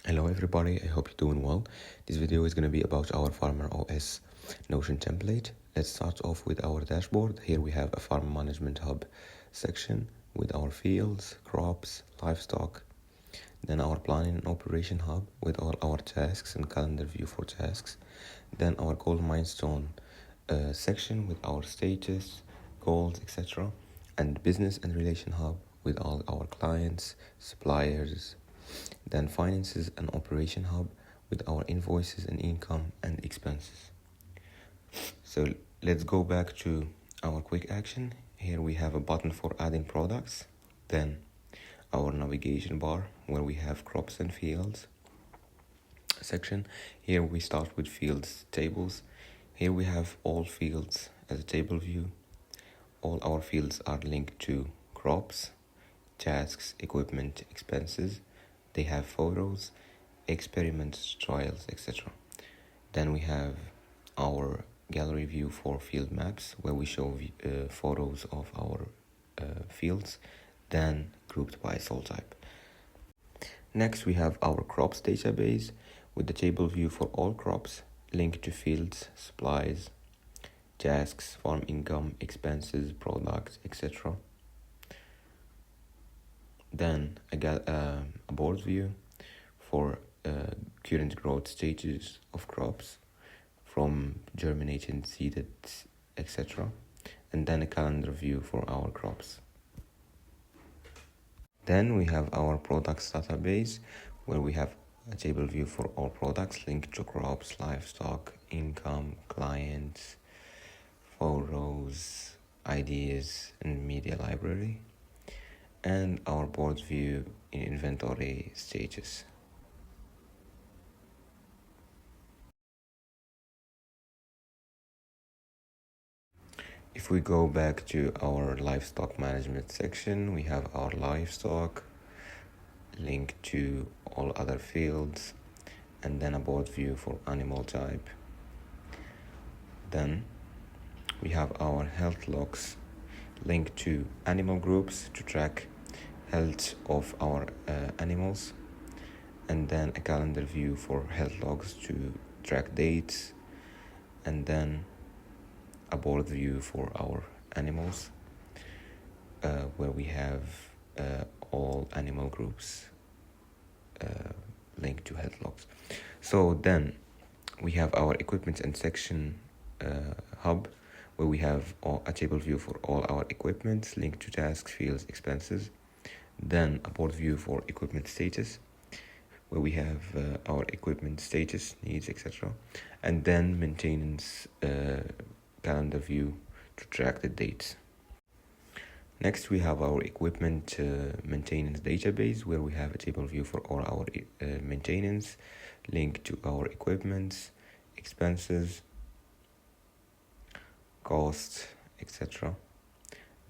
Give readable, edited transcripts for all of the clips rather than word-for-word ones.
Hello everybody, I hope you're doing well. This video is going to be about our Farmer OS Notion template. Let's start off with our dashboard. Here we have a Farm Management Hub section with our fields, crops, livestock. Then our Planning and Operation Hub with all our tasks and calendar view for tasks. Then our Goal Milestone section with our status, goals, etc. And Business and Relation Hub with all our clients, suppliers. Then Finances and Operation Hub with our invoices and income and expenses. So let's go back to our quick action. Here we have a button for adding products. Then our navigation bar where we have crops and fields section. Here we start with fields tables. Here we have all fields as a table view. All our fields are linked to crops, tasks, equipment, expenses. They have photos, experiments, trials, etc. Then we have our gallery view for field maps where we show photos of our fields, then grouped by soil type. Next we have our crops database with the table view for all crops linked to fields, supplies, tasks, farm income, expenses, products, etc. Then a board view for current growth stages of crops from germinating, seeded, etc. And then a calendar view for our crops. Then we have our products database where we have a table view for all products linked to crops, livestock, income, clients, photos, ideas, and media library. And our board view in inventory stages. If we go back to our livestock management section, we have our livestock linked to all other fields, and then a board view for animal type. Then we have our health logs linked to animal groups to track health of our animals, and then a calendar view for health logs to track dates, and then a board view for our animals where we have all animal groups linked to health logs. So then we have our equipment and section hub where we have a table view for all our equipment linked to tasks, fields, expenses. Then a board view for equipment status where we have our equipment status, needs, etc. And then maintenance calendar view to track the dates. Next we have our equipment maintenance database where we have a table view for all our maintenance linked to our equipment, expenses, costs, etc.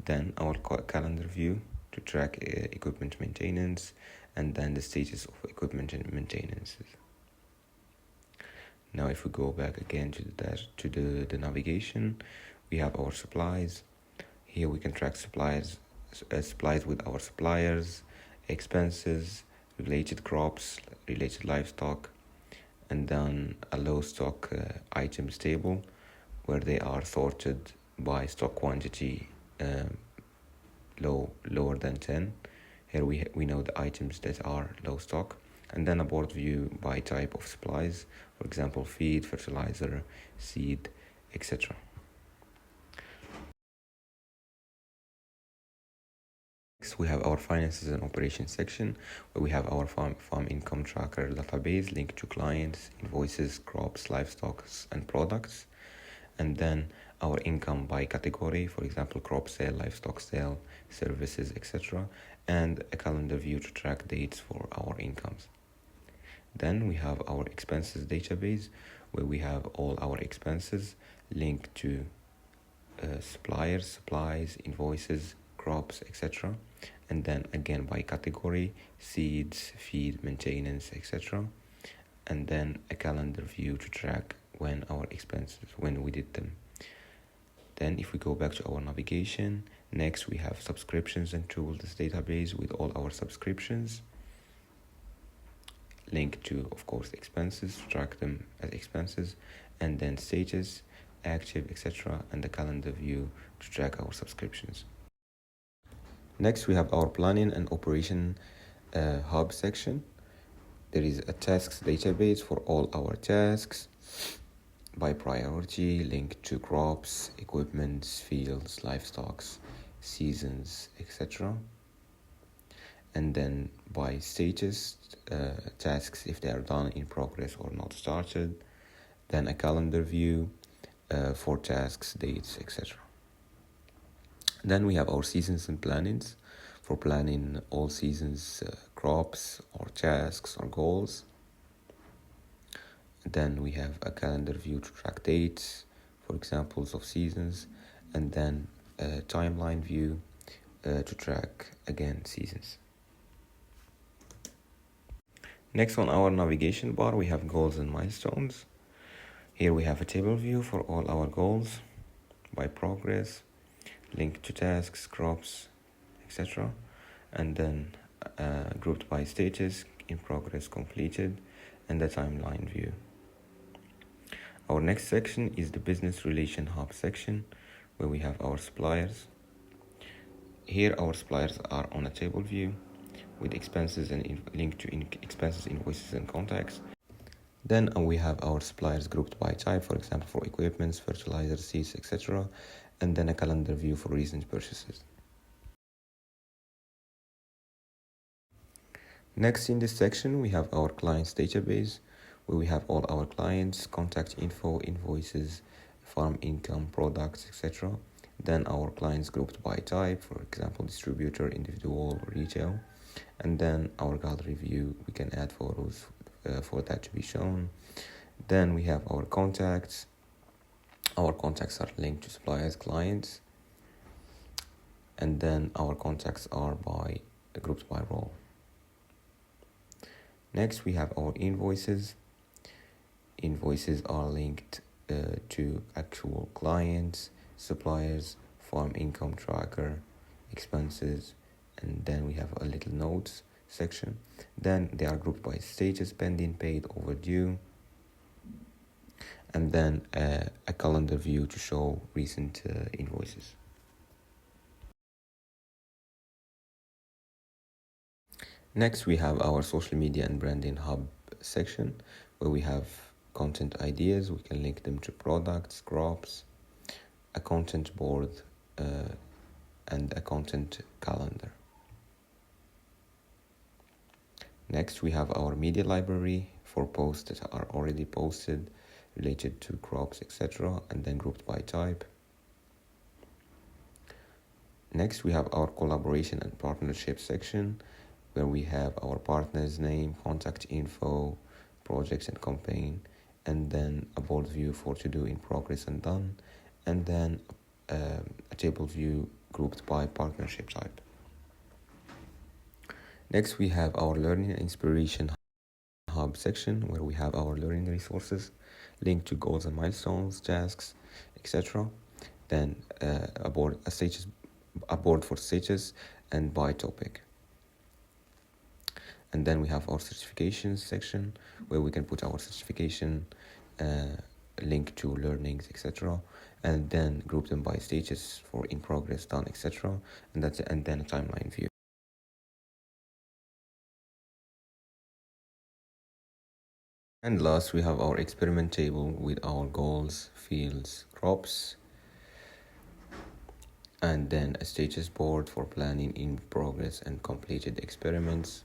Then our calendar view to track equipment maintenance, and then the status of equipment and maintenances. Now if we go back again to the navigation, we have our supplies. Here we can track supplies with our suppliers, expenses, related crops, related livestock, and then a low stock items table where they are sorted by stock quantity lower than 10. Here we know the items that are low stock, and then a board view by type of supplies, for example feed, fertilizer, seed, etc. Next we have our finances and operations section where we have our farm income tracker database linked to clients, invoices, crops, livestock, and products. And then our income by category, for example crop sale, livestock sale, services, etc. And a calendar view to track dates for our incomes. Then we have our expenses database where we have all our expenses linked to suppliers, supplies, invoices, crops, etc. And then again by category, seeds, feed, maintenance, etc. And then a calendar view to track when we did them. Then if we go back to our navigation, next we have subscriptions and tools database with all our subscriptions link to, of course, expenses, track them as expenses, and then status, active, etc., and the calendar view to track our subscriptions. Next, we have our planning and operation hub section. There is a tasks database for all our tasks by priority, linked to crops, equipment, fields, livestock, seasons, etc. And then by status, tasks if they are done, in progress, or not started. Then a calendar view for tasks, dates, etc. Then we have our seasons and plannings for planning all seasons, crops or tasks or goals. Then we have a calendar view to track dates, for examples of seasons, and then a timeline view to track, again, seasons. Next, on our navigation bar, we have goals and milestones. Here we have a table view for all our goals by progress, linked to tasks, crops, etc. And then grouped by status, in progress, completed, and the timeline view. Our next section is the business relation hub section, where we have our suppliers. Here our suppliers are on a table view with expenses and linked to expenses, invoices, and contacts. Then we have our suppliers grouped by type, for example, for equipment, fertilizer, seeds, etc. And then a calendar view for recent purchases. Next in this section, we have our clients database, where we have all our clients, contact info, invoices, farm income, products, etc. Then our clients grouped by type, for example, distributor, individual, retail. And then our gallery view, we can add photos for that to be shown. Then we have our contacts. Our contacts are linked to suppliers, clients. And then our contacts are grouped by role. Next, we have our invoices. Invoices are linked to actual clients, suppliers, farm income tracker, expenses, and then we have a little notes section. Then they are grouped by status, pending, paid, overdue, and then a calendar view to show recent invoices. Next, we have our social media and branding hub section, where we have content ideas. We can link them to products, crops, a content board, and a content calendar. Next, we have our media library for posts that are already posted related to crops, etc., and then grouped by type. Next, we have our collaboration and partnership section, where we have our partner's name, contact info, projects and campaign, and then a board view for to do, in progress, and done, and then a table view grouped by partnership type. Next, we have our learning and inspiration hub section, where we have our learning resources linked to goals and milestones, tasks, etc. Then a board for status and by topic. And then we have our certifications section, where we can put our certification, link to learnings, etc., and then group them by status for in progress, done, etc., and then a timeline view. And last, we have our experiment table with our goals, fields, crops, and then a status board for planning, in progress, and completed experiments,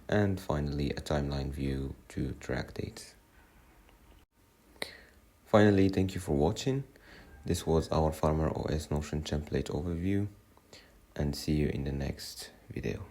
and finally a timeline view to track dates. Finally, thank you for watching. This was our Farmer OS Notion template overview, and see you in the next video.